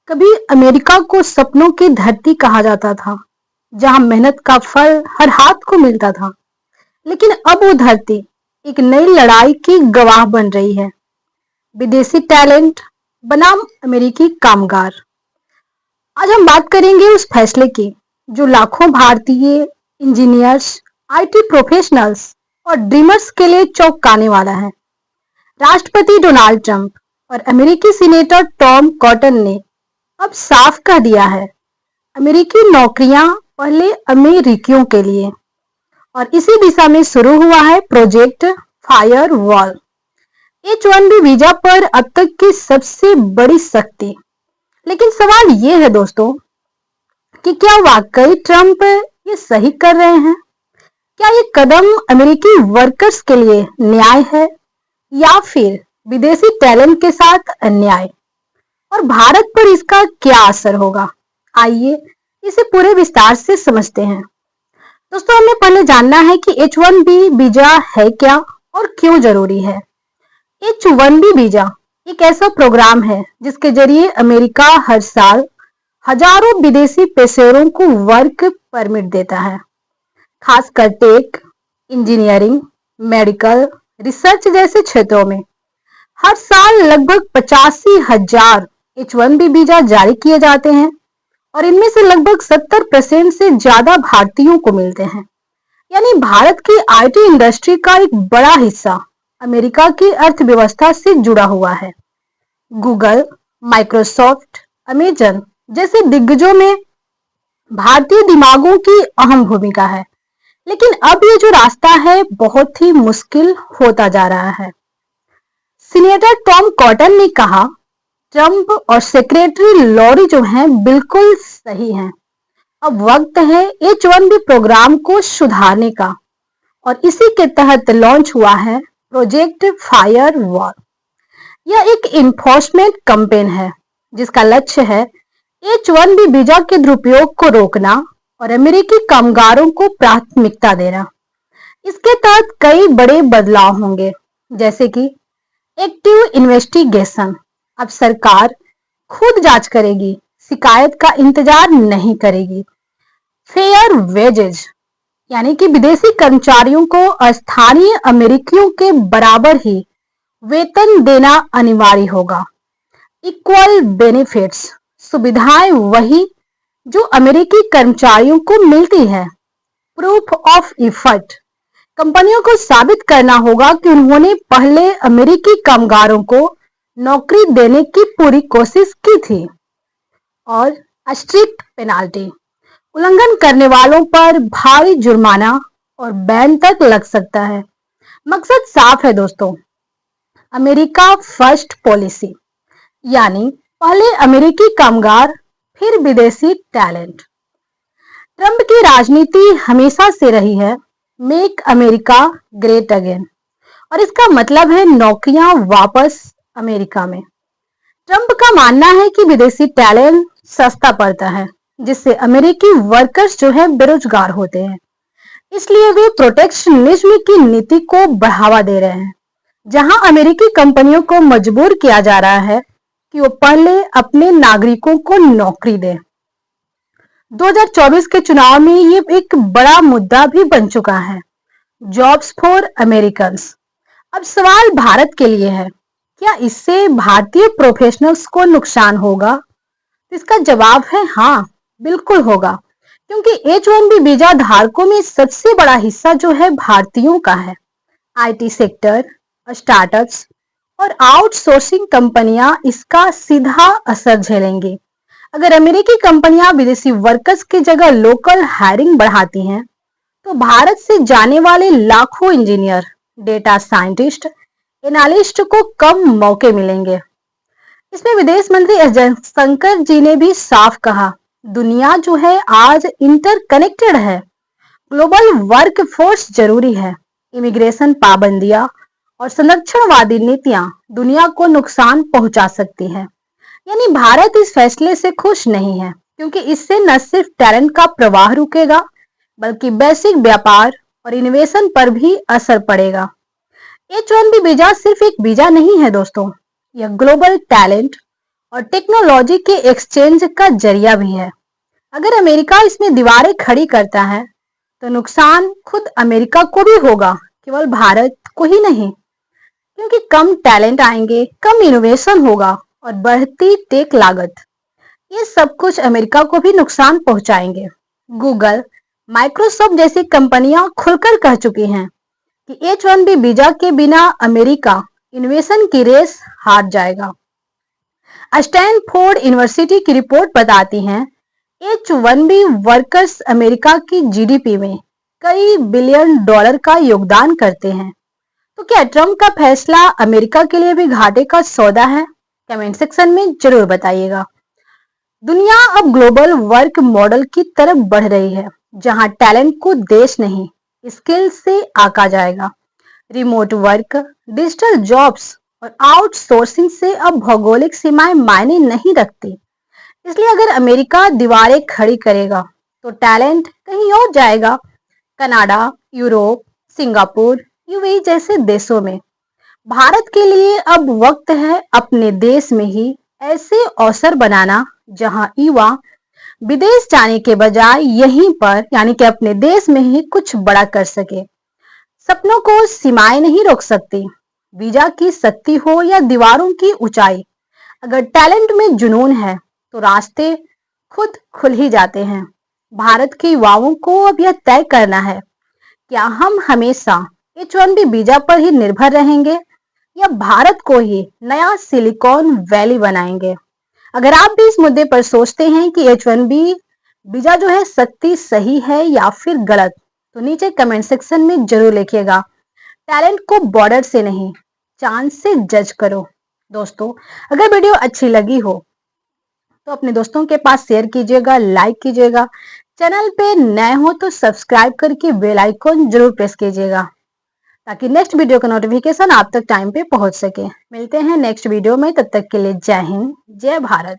कभी अमेरिका को सपनों की धरती कहा जाता था, जहां मेहनत का फल हर हाथ को मिलता था। लेकिन अब वो धरती एक नई लड़ाई की गवाह बन रही है। विदेशी टैलेंट बनाम अमेरिकी कामगार। आज हम बात करेंगे उस फैसले की जो लाखों भारतीय इंजीनियर्स, आईटी प्रोफेशनल्स और ड्रीमर्स के लिए चौंकाने वाला है। राष्ट्रपति डोनाल्ड ट्रंप और अमेरिकी सीनेटर टॉम कॉटन ने अब साफ कह दिया है, अमेरिकी नौकरियां पहले अमेरिकियों के लिए। और इसी दिशा में शुरू हुआ है project fire wall, H-1B visa पर अब तक की सबसे बड़ी सख्ती। लेकिन सवाल ये है दोस्तों कि क्या वाकई ट्रंप ये सही कर रहे हैं? क्या ये कदम अमेरिकी वर्कर्स के लिए न्याय है या फिर विदेशी टैलेंट के साथ अन्याय? और भारत पर इसका क्या असर होगा? आइए इसे पूरे विस्तार से समझते हैं। दोस्तों, हमें पहले जानना है कि H-1B वीजा है क्या और क्यों जरूरी है। H-1B वीजा एक ऐसा प्रोग्राम है जिसके जरिए अमेरिका हर साल हजारों विदेशी पेशेवरों को वर्क परमिट देता है, खासकर टेक, इंजीनियरिंग, मेडिकल, रिसर्च जैसे क्षेत्रों में। हर साल लगभग 85,000 H-1B वीजा जारी किए जाते हैं और इनमें से लगभग 70% से ज्यादा भारतीयों को मिलते हैं। यानी भारत की आईटी इंडस्ट्री का एक बड़ा हिस्सा अमेरिका की अर्थव्यवस्था से जुड़ा हुआ है। गूगल, माइक्रोसॉफ्ट, अमेजन जैसे दिग्गजों में भारतीय दिमागों की अहम भूमिका है। लेकिन अब ये जो रास्ता है बहुत ही मुश्किल होता जा रहा है। सीनेटर टॉम कॉटन ने कहा, ट्रंप और सेक्रेटरी लॉरी जो हैं बिल्कुल सही हैं। अब वक्त है H-1B प्रोग्राम को सुधारने का और इसी के तहत लॉन्च हुआ है प्रोजेक्ट फायर वॉल। यह एक इन्फोर्समेंट कैंपेन है जिसका लक्ष्य है H-1B वीजा के दुरुपयोग को रोकना और अमेरिकी कामगारों को प्राथमिकता देना। इसके तहत कई बड़े बदलाव होंगे, जैसे कि एक्टिव इन्वेस्टिगेशन। अब सरकार खुद जांच करेगी, शिकायत का इंतजार नहीं करेगी। फेयर वेजेज, यानी कि विदेशी कर्मचारियों को स्थानीय अमेरिकियों के बराबर ही वेतन देना अनिवार्य होगा। इक्वल बेनिफिट्स, सुविधाएं वही जो अमेरिकी कर्मचारियों को मिलती है। प्रूफ ऑफ इफर्ट, कंपनियों को साबित करना होगा कि उन्होंने पहले अमेरिकी कामगारों को नौकरी देने की पूरी कोशिश की थी। और स्ट्रिक्ट पेनाल्टी, उल्लंघन करने वालों पर भारी जुर्माना और बैन तक लग सकता है। मकसद साफ है दोस्तों, अमेरिका फर्स्ट पॉलिसी, यानी पहले अमेरिकी कामगार फिर विदेशी टैलेंट। ट्रंप की राजनीति हमेशा से रही है मेक अमेरिका ग्रेट अगेन, और इसका मतलब है नौकरियां वापस अमेरिका में। ट्रंप का मानना है कि विदेशी टैलेंट सस्ता पड़ता है, जिससे अमेरिकी वर्कर्स जो है बेरोजगार होते हैं। इसलिए वे प्रोटेक्शनिज्म की नीति को बढ़ावा दे रहे हैं, जहां अमेरिकी कंपनियों को मजबूर किया जा रहा है कि वो पहले अपने नागरिकों को नौकरी दें। 2024 के चुनाव में ये एक बड़ा मुद्दा भी बन चुका है, जॉब्स फॉर अमेरिकन्स। अब सवाल भारत के लिए है, क्या इससे भारतीय प्रोफेशनल्स को नुकसान होगा? इसका जवाब है हाँ, बिल्कुल होगा, क्योंकि H-1B वीजा धारकों में सबसे बड़ा हिस्सा जो है भारतीयों का है। आईटी सेक्टर, स्टार्टअप्स और आउटसोर्सिंग कंपनियां इसका सीधा असर झेलेंगी। अगर अमेरिकी कंपनियां विदेशी वर्कर्स की जगह लोकल हायरिंग बढ़ाती हैं, तो भारत से जाने वाले लाखों इंजीनियर, डेटा साइंटिस्ट, एनालिस्ट को कम मौके मिलेंगे। इसमें विदेश मंत्री एस जयशंकर जी ने भी साफ कहा, दुनिया जो है आज इंटरकनेक्टेड है। ग्लोबल वर्क फोर्स जरूरी है। इमिग्रेशन पाबंदियां और संरक्षणवादी नीतियां दुनिया को नुकसान पहुंचा सकती है। यानी भारत इस फैसले से खुश नहीं है, क्योंकि इससे न सिर्फ टैलेंट का प्रवाह रुकेगा, बल्कि वैश्विक व्यापार और इनोवेशन पर भी असर पड़ेगा। H-1B वीजा सिर्फ एक वीजा नहीं है दोस्तों, यह ग्लोबल टैलेंट और टेक्नोलॉजी के एक्सचेंज का जरिया भी है। अगर अमेरिका इसमें दीवारें खड़ी करता है तो नुकसान खुद अमेरिका को भी होगा, केवल भारत को ही नहीं। क्योंकि कम टैलेंट आएंगे, कम इनोवेशन होगा और बढ़ती टेक लागत, ये सब कुछ अमेरिका को भी नुकसान पहुंचाएंगे। गूगल, माइक्रोसॉफ्ट जैसी कंपनियां खुलकर कह चुकी हैं कि H-1B वीजा के बिना अमेरिका इनोवेशन की रेस हार जाएगा। स्टैनफोर्ड यूनिवर्सिटी की रिपोर्ट बताती है H-1B वर्कर्स अमेरिका की जीडीपी में कई बिलियन डॉलर का योगदान करते हैं। तो क्या ट्रंप का फैसला अमेरिका के लिए भी घाटे का सौदा है? कमेंट सेक्शन में जरूर बताइएगा। दुनिया अब ग्लोबल वर्क मॉडल की तरफ बढ़ रही है, जहां टैलेंट को देश नहीं, स्किल से आंका जाएगा। रिमोट वर्क, डिजिटल जॉब्स और आउटसोर्सिंग से अब भौगोलिक सीमाएं मायने नहीं रखती। इसलिए अगर अमेरिका दीवारें खड़ी करेगा तो टैलेंट कहीं और जाएगा, कनाडा, यूरोप, सिंगापुर, यूएई जैसे देशों में। भारत के लिए अब वक्त है अपने देश में ही ऐसे अवसर बनाना जहां युवा विदेश जाने के बजाय यहीं पर यानी कि अपने देश में ही कुछ बड़ा कर सके। सपनों को सीमाएं नहीं रोक सकती, वीजा की शक्ति हो या दीवारों की ऊंचाई। अगर टैलेंट में जुनून है तो रास्ते खुद खुल ही जाते हैं। भारत के युवाओं को अब यह तय करना है, क्या हम हमेशा H-1B वीजा पर ही निर्भर रहेंगे या भारत को ही नया सिलिकॉन वैली बनाएंगे। अगर आप भी इस मुद्दे पर सोचते हैं कि H-1B वीजा जो है शक्ति सही है या फिर गलत, तो नीचे कमेंट सेक्शन में जरूर लिखिएगा। टैलेंट को बॉर्डर से नहीं, चांद से जज करो। दोस्तों, अगर वीडियो अच्छी लगी हो तो अपने दोस्तों के पास शेयर कीजिएगा, लाइक कीजिएगा। चैनल पे नए हो तो सब्सक्राइब करके बेल आइकन जरूर प्रेस कीजिएगा ताकि नेक्स्ट वीडियो का नोटिफिकेशन आप तक टाइम पे पहुंच सके। मिलते हैं नेक्स्ट वीडियो में, तब तक के लिए जय हिंद, जय भारत।